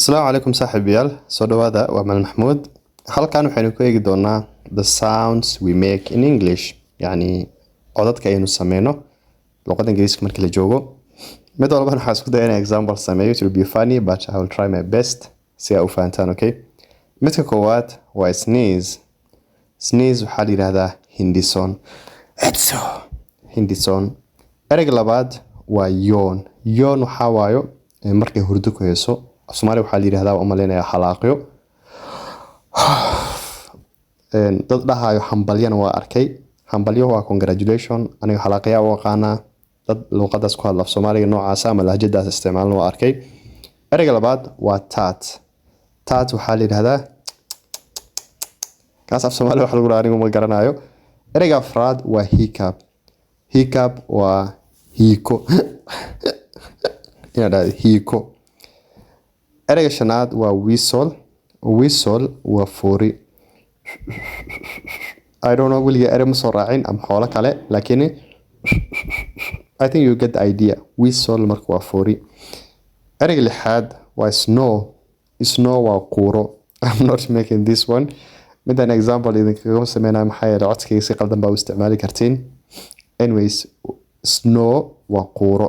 السلام عليكم صاحبيال soo dhawaada waa Maal Maxmuud halkan waxaynu ku eegi doonaa the sounds we make in English yani codadka aynu sameeyno luqadda Ingiriiska marka la joogo mid walba waxaan isku dayaa inaan example sameeyo it will be funny but I will try my best si aad u fahantaan okay midka koowaad waa sneeze waxaa la yiraahdaa hindison etso hindison ereyga labaad waa yawn waxaa waayo markay hurdo ku hayso Soomaali waxaa la yiraahdaa oo maleynaya xalaaqyo dad dhahayo hambalyan waa arkay hambalyo waa congratulation aniga xalaaqya oo qaana dad luqadaas ku hadla Soomaaliga noocaas ama lahjadaas isticmaalno waa arkay ereyga labaad waa tat waxaa la yiraahdaa kaas af Soomaali waxa lagu raaniyo ma garanayo ereyga afraad waa hiccup waa hiiko ereyga shanaad waa whistle waa foori I don't know wiliga erey ma soo raacin ama xoolo kale laakiin I think you get the idea whistle marka waa foori ereyga lixaad waa snow waa kuuro I'm not making this one mid an example idinkaga sameynaa maxaa yeelay codkayga si qaldan baa u isticmaali kartiin anyways snow waa kuuro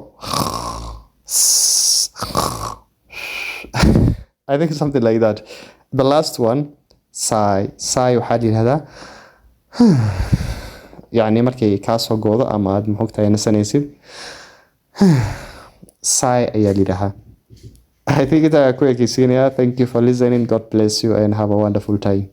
I think something like that. The last one, sigh waxaa la yiraahdaa yani markay ka soo goodo ama aad maxogtahay nasanaysid sigh ayaa la yiraahdaa. I think it's a quick. Thank you for listening. God bless you and have a wonderful time.